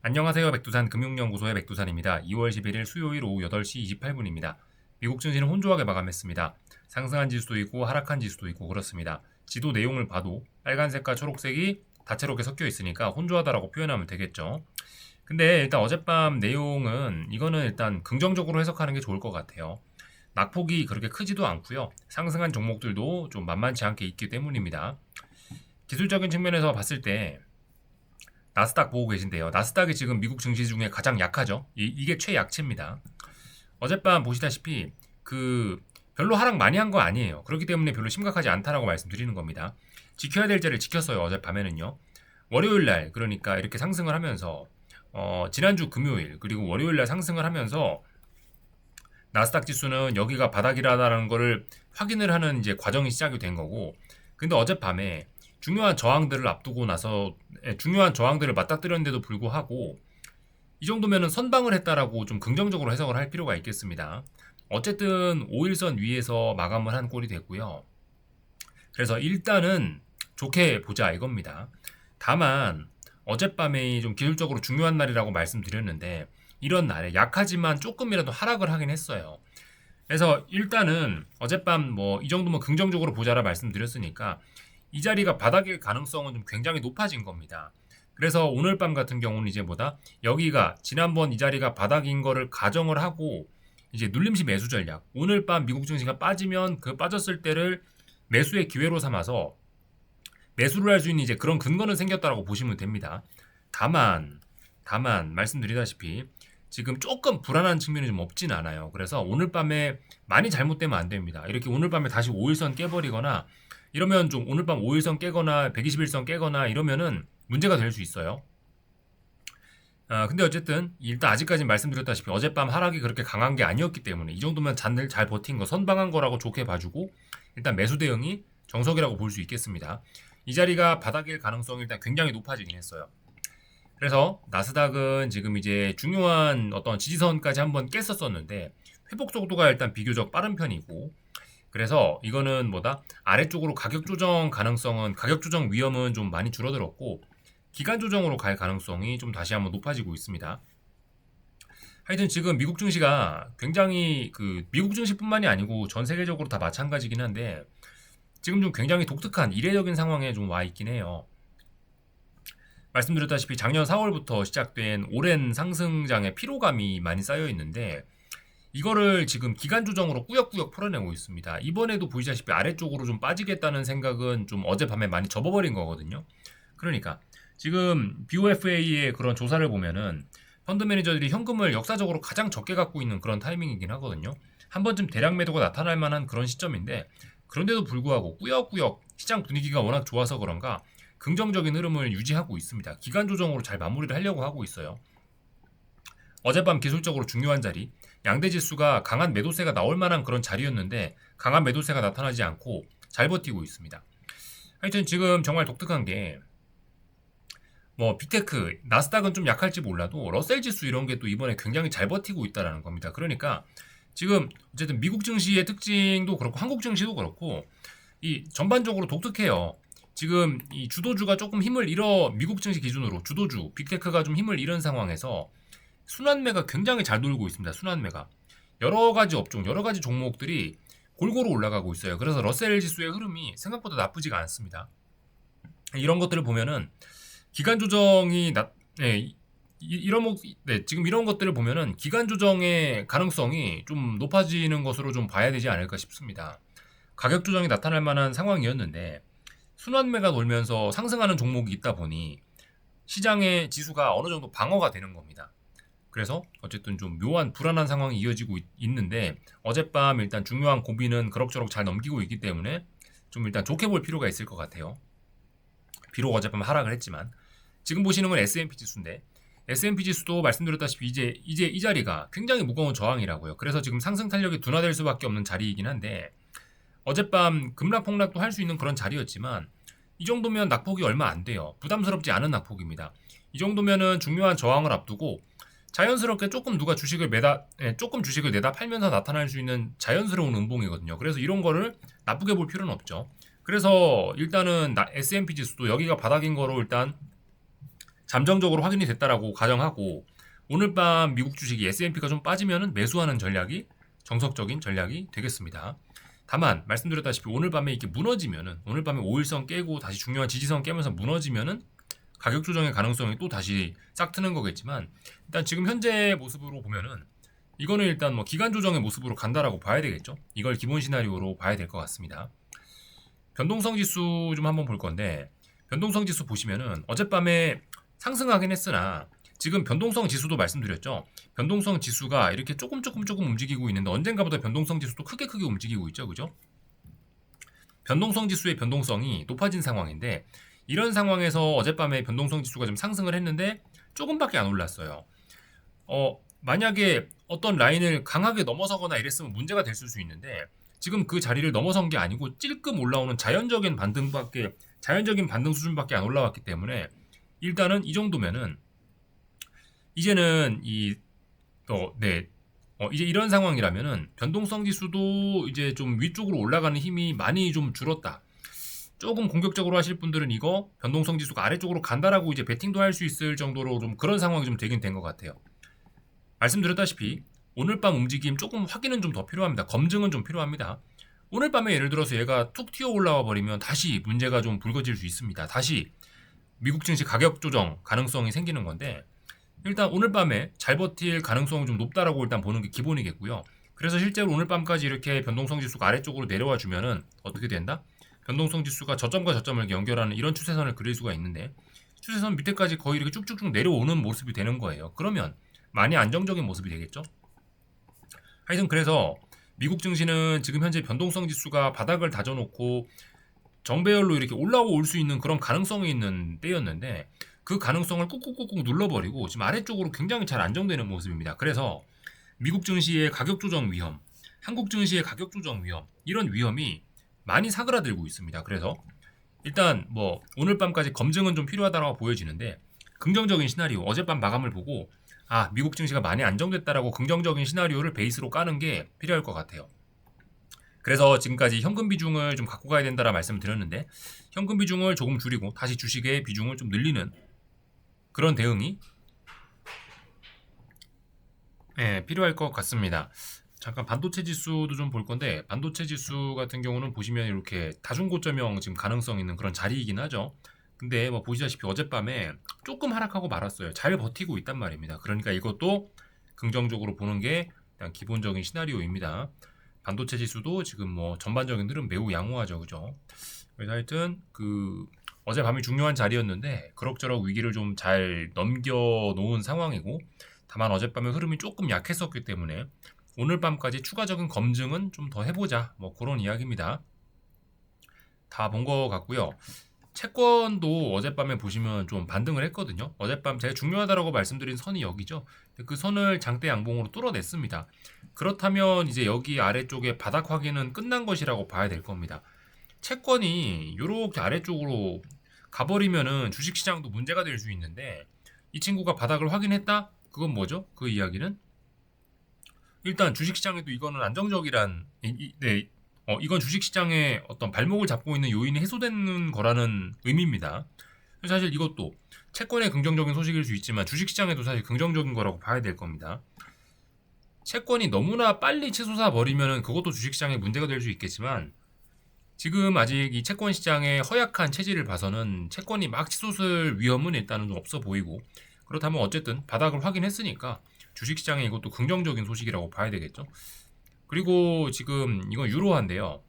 안녕하세요. 백두산 금융연구소의 백두산입니다. 2월 11일 수요일 오후 8시 28분입니다. 미국 증시는 혼조하게 마감했습니다. 상승한 지수도 있고 하락한 지수도 있고 그렇습니다. 지도 내용을 봐도 빨간색과 초록색이 다채롭게 섞여 있으니까 혼조하다라고 표현하면 되겠죠. 근데 일단 어젯밤 내용은 이거는 일단 긍정적으로 해석하는 게 좋을 것 같아요. 낙폭이 그렇게 크지도 않고요. 상승한 종목들도 좀 만만치 않게 있기 때문입니다. 기술적인 측면에서 봤을 때 나스닥 보고 계신데요. 나스닥이 지금 미국 증시 중에 가장 약하죠. 이게 최약치입니다. 어젯밤 보시다시피 별로 하락 많이 한 거 아니에요. 그렇기 때문에 별로 심각하지 않다라고 말씀드리는 겁니다. 지켜야 될 자리를 지켰어요. 어젯밤에는요. 월요일 날 그러니까 이렇게 상승을 하면서 지난주 금요일 그리고 월요일 날 상승을 하면서 나스닥 지수는 여기가 바닥이라는 거를 확인을 하는 이제 과정이 시작이 된 거고, 근데 어젯밤에 중요한 저항들을 앞두고 나서 중요한 저항들을 맞닥뜨렸는데도 불구하고 이 정도면은 선방을 했다라고 좀 긍정적으로 해석을 할 필요가 있겠습니다. 어쨌든 5일선 위에서 마감을 한 꼴이 됐고요. 그래서 일단은 좋게 보자 이겁니다. 다만 어젯밤에 좀 기술적으로 중요한 날이라고 말씀드렸는데 이런 날에 약하지만 조금이라도 하락을 하긴 했어요. 그래서 일단은 어젯밤 뭐 이 정도면 긍정적으로 보자라 말씀드렸으니까 이 자리가 바닥일 가능성은 좀 굉장히 높아진 겁니다. 그래서 오늘 밤 같은 경우는 이제 뭐다? 여기가 지난번 이 자리가 바닥인 거를 가정을 하고 이제 눌림시 매수 전략. 오늘 밤 미국 증시가 빠지면 그 빠졌을 때를 매수의 기회로 삼아서 매수를 할 수 있는 이제 그런 근거는 생겼다라고 보시면 됩니다. 다만 말씀드리다시피 지금 조금 불안한 측면이 좀 없진 않아요. 그래서 오늘 밤에 많이 잘못되면 안 됩니다. 이렇게 오늘 밤에 다시 5일선 깨버리거나 이러면 좀 오늘 밤 5일선 깨거나 121선 깨거나 이러면은 문제가 될 수 있어요. 근데 어쨌든 일단 아직까지 말씀드렸다시피 어젯밤 하락이 그렇게 강한 게 아니었기 때문에 이 정도면 잔들 잘 버틴 거 선방한 거라고 좋게 봐주고 일단 매수 대응이 정석이라고 볼 수 있겠습니다. 이 자리가 바닥일 가능성이 일단 굉장히 높아지긴 했어요. 그래서 나스닥은 지금 이제 중요한 어떤 지지선까지 한번 깼었었는데 회복 속도가 일단 비교적 빠른 편이고, 그래서 이거는 뭐다? 아래쪽으로 가격 조정 가능성은 가격 조정 위험은 좀 많이 줄어들었고 기간 조정으로 갈 가능성이 좀 다시 한번 높아지고 있습니다. 하여튼 지금 미국 증시가 굉장히 미국 증시뿐만이 아니고 전 세계적으로 다 마찬가지긴 한데 지금 좀 굉장히 독특한 이례적인 상황에 좀 와 있긴 해요. 말씀드렸다시피 작년 4월부터 시작된 오랜 상승장의 피로감이 많이 쌓여 있는데 이거를 지금 기간 조정으로 꾸역꾸역 풀어내고 있습니다. 이번에도 보시다시피 아래쪽으로 좀 빠지겠다는 생각은 좀 어젯밤에 많이 접어버린 거거든요. 그러니까 지금 BOFA의 그런 조사를 보면은 펀드 매니저들이 현금을 역사적으로 가장 적게 갖고 있는 그런 타이밍이긴 하거든요. 한 번쯤 대량 매도가 나타날 만한 그런 시점인데 그런데도 불구하고 꾸역꾸역 시장 분위기가 워낙 좋아서 그런가 긍정적인 흐름을 유지하고 있습니다. 기간 조정으로 잘 마무리를 하려고 하고 있어요. 어젯밤 기술적으로 중요한 자리, 양대 지수가 강한 매도세가 나올 만한 그런 자리였는데 강한 매도세가 나타나지 않고 잘 버티고 있습니다. 하여튼 지금 정말 독특한 게 뭐 빅테크, 나스닥은 좀 약할지 몰라도 러셀 지수 이런 게 또 이번에 굉장히 잘 버티고 있다라는 겁니다. 그러니까 지금 어쨌든 미국 증시의 특징도 그렇고 한국 증시도 그렇고 이 전반적으로 독특해요. 지금 이 주도주가 조금 힘을 잃어 미국 증시 기준으로 주도주 빅테크가 좀 힘을 잃은 상황에서 순환매가 굉장히 잘 돌고 있습니다. 순환매가 여러 가지 업종, 여러 가지 종목들이 골고루 올라가고 있어요. 그래서 러셀 지수의 흐름이 생각보다 나쁘지가 않습니다. 이런 것들을 보면은 기간 조정이 네, 지금 이런 것들을 보면은 기간 조정의 가능성이 좀 높아지는 것으로 좀 봐야 되지 않을까 싶습니다. 가격 조정이 나타날 만한 상황이었는데 순환매가 돌면서 상승하는 종목이 있다 보니 시장의 지수가 어느 정도 방어가 되는 겁니다. 그래서 어쨌든 좀 묘한 불안한 상황이 이어지고 있는데 어젯밤 일단 중요한 고비는 그럭저럭 잘 넘기고 있기 때문에 좀 일단 좋게 볼 필요가 있을 것 같아요. 비록 어젯밤 하락을 했지만 지금 보시는 건 S&P 지수인데 S&P 지수도 말씀드렸다시피 이제 이 자리가 굉장히 무거운 저항이라고요. 그래서 지금 상승 탄력이 둔화될 수밖에 없는 자리이긴 한데 어젯밤 급락폭락도 할 수 있는 그런 자리였지만 이 정도면 낙폭이 얼마 안 돼요. 부담스럽지 않은 낙폭입니다. 이 정도면은 중요한 저항을 앞두고 자연스럽게 조금 주식을 내다 팔면서 나타날 수 있는 자연스러운 음봉이거든요. 그래서 이런 거를 나쁘게 볼 필요는 없죠. 그래서 일단은 S&P 지수도 여기가 바닥인 거로 일단 잠정적으로 확인이 됐다라고 가정하고 오늘 밤 미국 주식이 S&P가 좀 빠지면은 매수하는 전략이 정석적인 전략이 되겠습니다. 다만 말씀드렸다시피 오늘 밤에 이렇게 무너지면은 오늘 밤에 5일선 깨고 다시 중요한 지지선 깨면서 무너지면은 가격 조정의 가능성이 또 다시 싹 트는 거겠지만 일단 지금 현재 모습으로 보면은 이거는 일단 뭐 기간 조정의 모습으로 간다라고 봐야 되겠죠. 이걸 기본 시나리오로 봐야 될 것 같습니다. 변동성 지수 좀 한번 볼 건데 변동성 지수 보시면은 어젯밤에 상승하긴 했으나 지금 변동성 지수도 말씀드렸죠. 변동성 지수가 이렇게 조금 움직이고 있는데 언젠가부터 변동성 지수도 크게 움직이고 있죠. 그죠? 변동성 지수의 변동성이 높아진 상황인데 이런 상황에서 어젯밤에 변동성 지수가 좀 상승을 했는데 조금밖에 안 올랐어요. 만약에 어떤 라인을 강하게 넘어서거나 이랬으면 문제가 됐을 수 있는데 지금 그 자리를 넘어선 게 아니고 찔끔 올라오는 자연적인 반등 수준밖에 안 올라왔기 때문에 일단은 이 정도면은 이제는 이제 이런 상황이라면은 변동성 지수도 이제 좀 위쪽으로 올라가는 힘이 많이 좀 줄었다. 조금 공격적으로 하실 분들은 이거 변동성 지수가 아래쪽으로 간다라고 이제 베팅도 할 수 있을 정도로 좀 그런 상황이 좀 되긴 된 것 같아요. 말씀드렸다시피 오늘 밤 움직임 조금 확인은 좀 더 필요합니다. 검증은 좀 필요합니다. 오늘 밤에 예를 들어서 얘가 툭 튀어 올라와 버리면 다시 문제가 좀 불거질 수 있습니다. 다시 미국 증시 가격 조정 가능성이 생기는 건데 일단 오늘 밤에 잘 버틸 가능성이 좀 높다라고 일단 보는 게 기본이겠고요. 그래서 실제로 오늘 밤까지 이렇게 변동성 지수가 아래쪽으로 내려와 주면은 어떻게 된다? 변동성 지수가 저점과 저점을 연결하는 이런 추세선을 그릴 수가 있는데 추세선 밑에까지 거의 이렇게 쭉쭉쭉 내려오는 모습이 되는 거예요. 그러면 많이 안정적인 모습이 되겠죠? 하여튼 그래서 미국 증시는 지금 현재 변동성 지수가 바닥을 다져놓고 정배열로 이렇게 올라올 수 있는 그런 가능성이 있는 때였는데 그 가능성을 꾹꾹꾹꾹 눌러버리고 지금 아래쪽으로 굉장히 잘 안정되는 모습입니다. 그래서 미국 증시의 가격 조정 위험, 한국 증시의 가격 조정 위험 이런 위험이 많이 사그라들고 있습니다. 그래서 일단 뭐 오늘 밤까지 검증은 좀 필요하다고 보여지는데 긍정적인 시나리오 어젯밤 마감을 보고 미국 증시가 많이 안정됐다라고 긍정적인 시나리오를 베이스로 까는 게 필요할 것 같아요. 그래서 지금까지 현금 비중을 좀 갖고 가야 된다라 말씀을 드렸는데 현금 비중을 조금 줄이고 다시 주식의 비중을 좀 늘리는 그런 대응이 필요할 것 같습니다. 잠깐 반도체 지수도 좀 볼 건데 반도체 지수 같은 경우는 보시면 이렇게 다중고점형 지금 가능성 있는 그런 자리이긴 하죠. 근데 뭐 보시다시피 어젯밤에 조금 하락하고 말았어요. 잘 버티고 있단 말입니다. 그러니까 이것도 긍정적으로 보는 게 일단 기본적인 시나리오입니다. 반도체 지수도 지금 뭐 전반적인 흐름 매우 양호하죠. 그죠? 그래서 하여튼 어젯밤이 중요한 자리였는데 그럭저럭 위기를 좀 잘 넘겨놓은 상황이고 다만 어젯밤에 흐름이 조금 약했었기 때문에 오늘 밤까지 추가적인 검증은 좀 더 해보자 뭐 그런 이야기입니다. 다 본 것 같고요. 채권도 어젯밤에 보시면 좀 반등을 했거든요. 어젯밤 제가 중요하다라고 말씀드린 선이 여기죠. 그 선을 장대 양봉으로 뚫어냈습니다. 그렇다면 이제 여기 아래쪽에 바닥 확인은 끝난 것이라고 봐야 될 겁니다. 채권이 이렇게 아래쪽으로 가버리면은 주식시장도 문제가 될 수 있는데 이 친구가 바닥을 확인했다? 그건 뭐죠? 그 이야기는 일단 주식시장에도 이거는 안정적이란 이건 주식시장의 어떤 발목을 잡고 있는 요인이 해소되는 거라는 의미입니다. 사실 이것도 채권의 긍정적인 소식일 수 있지만 주식시장에도 사실 긍정적인 거라고 봐야 될 겁니다. 채권이 너무나 빨리 치솟아 버리면 그것도 주식시장에 문제가 될 수 있겠지만 지금 아직 이 채권 시장의 허약한 체질을 봐서는 채권이 막 치솟을 위험은 일단은 좀 없어 보이고 그렇다면 어쨌든 바닥을 확인했으니까 주식시장에 이것도 긍정적인 소식이라고 봐야 되겠죠. 그리고 지금 이건 유로화인데요.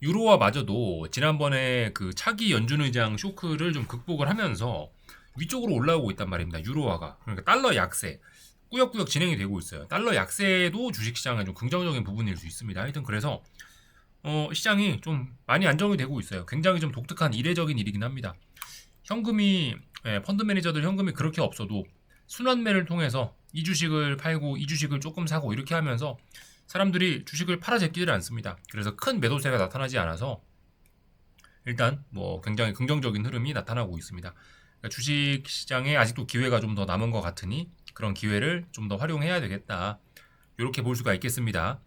유로화마저도 지난번에 그 차기 연준 의장 쇼크를 좀 극복을 하면서 위쪽으로 올라오고 있단 말입니다. 유로화가. 그러니까 달러 약세. 꾸역꾸역 진행이 되고 있어요. 달러 약세도 주식시장에 좀 긍정적인 부분일 수 있습니다. 하여튼 그래서 시장이 좀 많이 안정이 되고 있어요. 굉장히 좀 독특한 이례적인 일이긴 합니다. 펀드 매니저들 현금이 그렇게 없어도 순환매를 통해서 이 주식을 팔고 이 주식을 조금 사고 이렇게 하면서 사람들이 주식을 팔아 제끼질 않습니다. 그래서 큰 매도세가 나타나지 않아서 일단 뭐 굉장히 긍정적인 흐름이 나타나고 있습니다. 그러니까 주식 시장에 아직도 기회가 좀 더 남은 것 같으니 그런 기회를 좀 더 활용해야 되겠다. 이렇게 볼 수가 있겠습니다.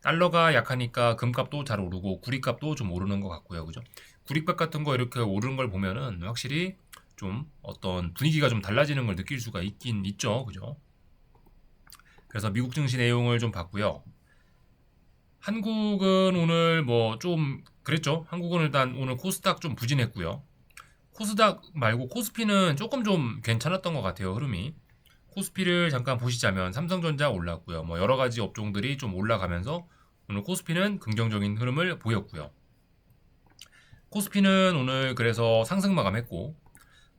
달러가 약하니까 금값도 잘 오르고 구리값도 좀 오르는 것 같고요. 그죠? 구리값 같은 거 이렇게 오르는 걸 보면은 확실히 좀 어떤 분위기가 좀 달라지는 걸 느낄 수가 있긴 있죠. 그죠? 그래서 미국 증시 내용을 좀 봤고요. 한국은 오늘 뭐 좀 그랬죠. 한국은 일단 오늘 코스닥 좀 부진했고요. 코스닥 말고 코스피는 조금 좀 괜찮았던 것 같아요. 흐름이. 코스피를 잠깐 보시자면 삼성전자 올랐고요. 뭐 여러 가지 업종들이 좀 올라가면서 오늘 코스피는 긍정적인 흐름을 보였고요. 코스피는 오늘 그래서 상승 마감했고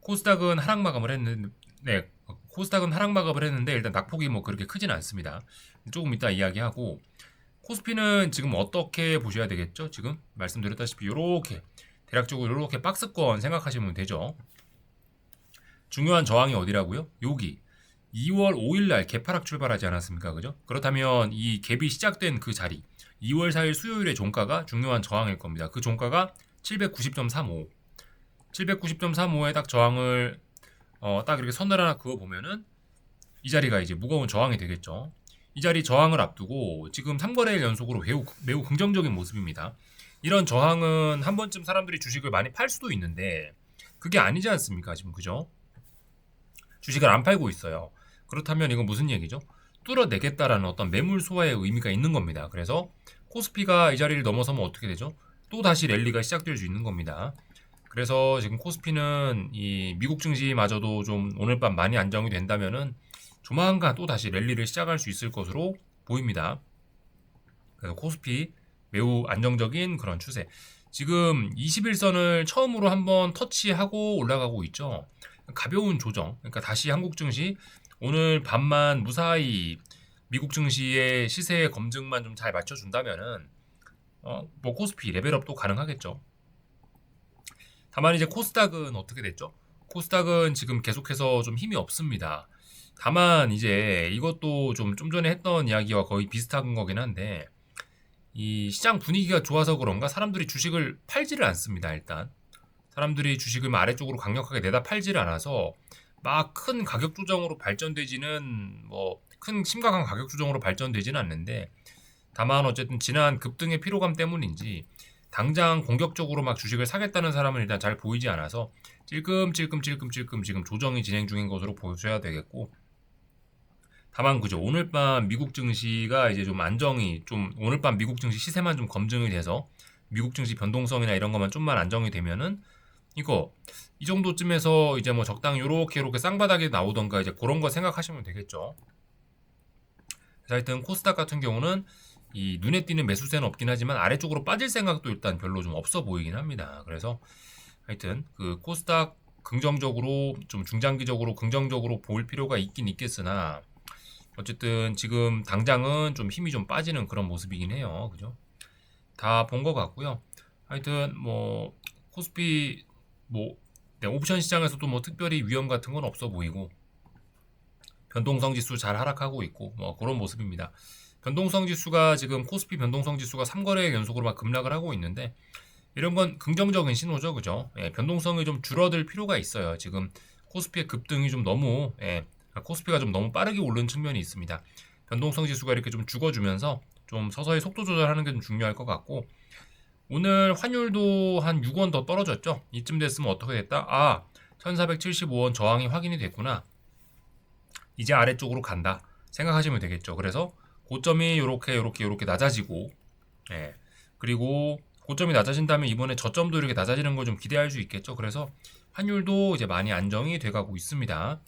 코스닥은 하락 마감을 했는데 코스닥은 하락 마감을 했는데 일단 낙폭이 뭐 그렇게 크진 않습니다. 조금 이따 이야기하고 코스피는 지금 어떻게 보셔야 되겠죠? 지금 말씀드렸다시피 이렇게 대략적으로 이렇게 박스권 생각하시면 되죠. 중요한 저항이 어디라고요? 여기 2월 5일 날 개파락 출발하지 않았습니까? 그죠? 그렇다면 이 갭이 시작된 그 자리 2월 4일 수요일의 종가가 중요한 저항일 겁니다. 그 종가가 790.35 790.35에 딱 저항을 딱 이렇게 선을 하나 그어 보면은 이 자리가 이제 무거운 저항이 되겠죠. 이 자리 저항을 앞두고 지금 3거래일 연속으로 매우 긍정적인 모습입니다. 이런 저항은 한 번쯤 사람들이 주식을 많이 팔 수도 있는데 그게 아니지 않습니까? 지금 그죠? 주식을 안 팔고 있어요. 그렇다면 이건 무슨 얘기죠? 뚫어내겠다라는 어떤 매물 소화의 의미가 있는 겁니다. 그래서 코스피가 이 자리를 넘어서면 어떻게 되죠? 또 다시 랠리가 시작될 수 있는 겁니다. 그래서 지금 코스피는 이 미국 증시마저도 좀 오늘 밤 많이 안정이 된다면은 조만간 또 다시 랠리를 시작할 수 있을 것으로 보입니다. 그래서 코스피 매우 안정적인 그런 추세. 지금 21선을 처음으로 한번 터치하고 올라가고 있죠. 가벼운 조정. 그러니까 다시 한국 증시 오늘 밤만 무사히 미국 증시의 시세 검증만 좀 잘 맞춰준다면은 뭐 코스피 레벨업도 가능하겠죠. 다만 이제 코스닥은 어떻게 됐죠? 코스닥은 지금 계속해서 좀 힘이 없습니다. 다만 이제 이것도 좀 전에 했던 이야기와 거의 비슷한 거긴 한데 이 시장 분위기가 좋아서 그런가 사람들이 주식을 팔지를 않습니다. 일단 사람들이 주식을 아래쪽으로 강력하게 내다 팔지를 않아서 막 큰 가격 조정으로 발전되지는 뭐 큰 심각한 가격 조정으로 발전되지는 않는데 다만 어쨌든 지난 급등의 피로감 때문인지 당장 공격적으로 막 주식을 사겠다는 사람은 일단 잘 보이지 않아서 찔끔찔끔 지금 조정이 진행 중인 것으로 보셔야 되겠고 다만 그죠 오늘 밤 미국 증시가 이제 좀 안정이 좀 오늘 밤 미국 증시 시세만 좀 검증이 돼서 미국 증시 변동성이나 이런 것만 좀만 안정이 되면은 이거 이 정도쯤에서 이제 뭐 적당히 요렇게 쌍바닥에 나오던가 이제 그런 거 생각하시면 되겠죠. 그래서 하여튼 코스닥 같은 경우는 이 눈에 띄는 매수세는 없긴 하지만 아래쪽으로 빠질 생각도 일단 별로 좀 없어 보이긴 합니다. 그래서 하여튼 그 코스닥 긍정적으로 좀 중장기적으로 긍정적으로 볼 필요가 있긴 있겠으나 어쨌든 지금 당장은 좀 힘이 좀 빠지는 그런 모습이긴 해요. 그죠? 다 본 것 같고요. 하여튼 뭐 코스피 뭐 옵션 시장에서도 뭐 특별히 위험 같은 건 없어 보이고 변동성 지수 잘 하락하고 있고 뭐 그런 모습입니다. 변동성 지수가 지금 코스피 변동성 지수가 3거래일 연속으로 막 급락을 하고 있는데 이런 건 긍정적인 신호죠. 그죠? 예, 변동성이 좀 줄어들 필요가 있어요. 지금 코스피의 급등이 좀 너무 코스피가 좀 너무 빠르게 오른 측면이 있습니다. 변동성 지수가 이렇게 좀 죽어주면서 좀 서서히 속도 조절하는 게 좀 중요할 것 같고 오늘 환율도 한 6원 더 떨어졌죠. 이쯤 됐으면 어떻게 됐다? 1475원 저항이 확인이 됐구나. 이제 아래쪽으로 간다. 생각하시면 되겠죠. 그래서 고점이 요렇게 낮아지고 예. 그리고 고점이 낮아진다면 이번에 저점도 이렇게 낮아지는 걸 좀 기대할 수 있겠죠. 그래서 환율도 이제 많이 안정이 돼가고 있습니다.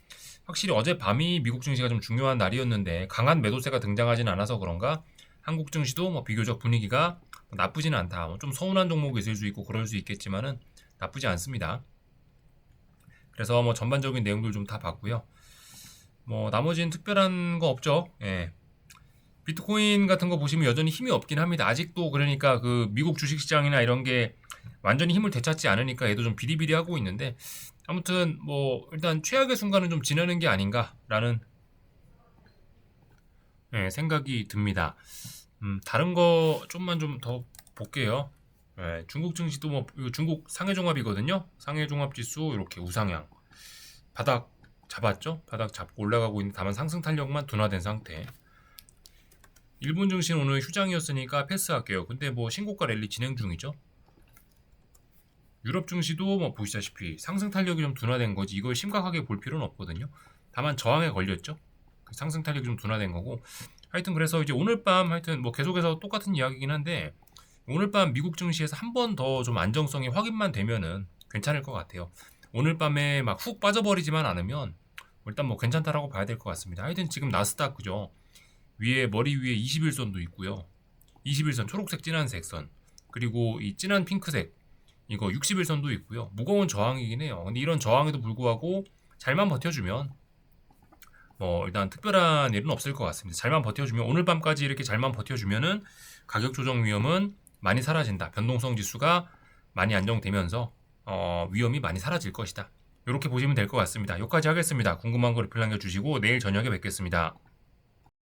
확실히 어젯밤이 미국 증시가 좀 중요한 날이었는데 강한 매도세가 등장하진 않아서 그런가 한국 증시도 뭐 비교적 분위기가 나쁘지는 않다. 좀 서운한 종목이 있을 수 있고 그럴 수 있겠지만은 나쁘지 않습니다. 그래서 뭐 전반적인 내용들 좀 다 봤고요. 뭐 나머지는 특별한 거 없죠. 예. 비트코인 같은 거 보시면 여전히 힘이 없긴 합니다. 아직도 그러니까 그 미국 주식시장이나 이런 게 완전히 힘을 되찾지 않으니까 얘도 좀 비리비리하고 있는데 아무튼 뭐 일단 최악의 순간은 좀 지나는 게 아닌가라는 생각이 듭니다. 다른 거 좀만 좀 더 볼게요. 중국 증시도 뭐 중국 상해종합이거든요. 상해종합지수 이렇게 우상향 바닥 잡았죠? 바닥 잡고 올라가고 있는 다만 상승 탄력만 둔화된 상태. 일본 증시는 오늘 휴장이었으니까 패스할게요. 근데 뭐 신고가 랠리 진행 중이죠. 유럽 증시도 뭐 보시다시피 상승 탄력이 좀 둔화된 거지 이걸 심각하게 볼 필요는 없거든요. 다만 저항에 걸렸죠. 그 상승 탄력이 좀 둔화된 거고. 하여튼 그래서 이제 오늘 밤 하여튼 뭐 계속해서 똑같은 이야기긴 한데 오늘 밤 미국 증시에서 한 번 더 좀 안정성이 확인만 되면은 괜찮을 것 같아요. 오늘 밤에 막 훅 빠져버리지만 않으면 일단 뭐 괜찮다라고 봐야 될 것 같습니다. 하여튼 지금 나스닥 그죠? 위에 머리 위에 21선도 있고요. 21선 초록색 진한색 선 그리고 이 진한 핑크색 이거 61선도 있고요. 무거운 저항이긴 해요. 근데 이런 저항에도 불구하고 잘만 버텨주면 뭐 일단 특별한 일은 없을 것 같습니다. 잘만 버텨주면 오늘 밤까지 이렇게 잘만 버텨주면은 가격 조정 위험은 많이 사라진다. 변동성 지수가 많이 안정되면서 위험이 많이 사라질 것이다. 이렇게 보시면 될 것 같습니다. 여기까지 하겠습니다. 궁금한 거 리플 남겨주시고 내일 저녁에 뵙겠습니다.